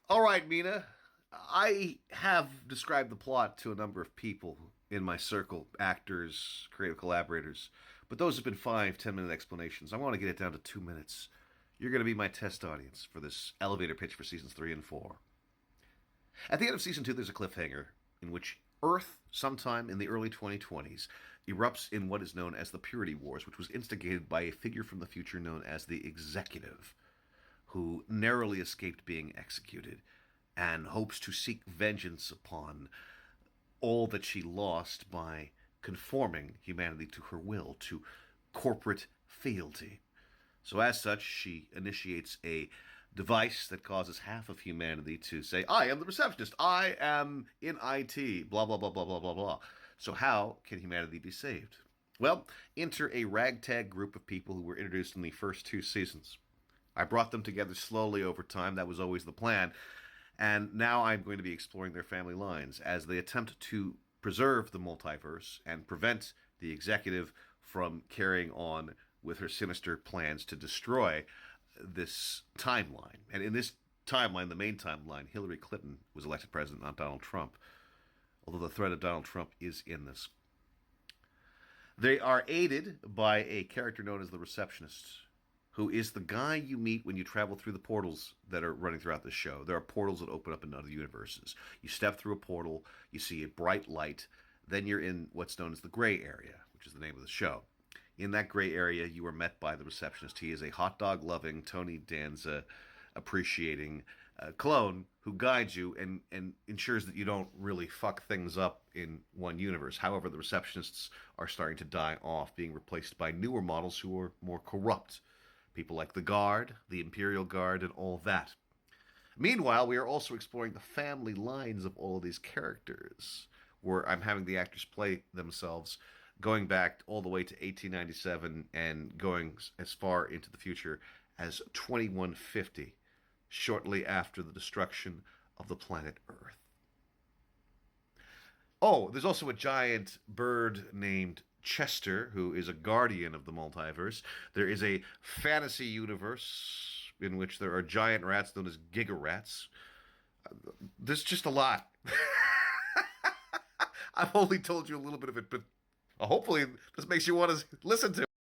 All right, Mina. I have described the plot to a number of people in my circle, actors, creative collaborators, but those have been 5, 10 minute explanations. I want to get it down to 2 minutes. You're going to be my test audience for this elevator pitch for seasons 3 and 4. At the end of season 2, there's a cliffhanger in which Earth, sometime in the early 2020s, erupts in what is known as the Purity Wars, which was instigated by a figure from the future known as the Executive, who narrowly escaped being executed and hopes to seek vengeance upon all that she lost by conforming humanity to her will, to corporate fealty. So, as such, she initiates a device that causes half of humanity to say, I am the receptionist, I am in IT, blah, blah, blah, blah, blah, blah, blah. So, how can humanity be saved? Well, enter a ragtag group of people who were introduced in the first 2 seasons. I brought them together slowly over time. That was always the plan. And now I'm going to be exploring their family lines as they attempt to preserve the multiverse and prevent the executive from carrying on with her sinister plans to destroy this timeline. And in this timeline, the main timeline, Hillary Clinton was elected president, not Donald Trump, although the threat of Donald Trump is in this. They are aided by a character known as the receptionist, who is the guy you meet when you travel through the portals that are running throughout the show. There are portals that open up into other universes. You step through a portal, you see a bright light, then you're in what's known as the gray area, which is the name of the show. In that gray area, you are met by the receptionist. He is a hot dog loving, Tony Danza appreciating clone who guides you and ensures that you don't really fuck things up in one universe. However, the receptionists are starting to die off, being replaced by newer models who are more corrupt. People like the Guard, the Imperial Guard, and all that. Meanwhile, we are also exploring the family lines of all of these characters, where I'm having the actors play themselves, going back all the way to 1897 and going as far into the future as 2150, shortly after the destruction of the planet Earth. Oh, there's also a giant bird named Chester, who is a guardian of the multiverse. There is a fantasy universe in which there are giant rats known as Giga Rats. There's just a lot. I've only told you a little bit of it, but hopefully this makes you want to listen to it.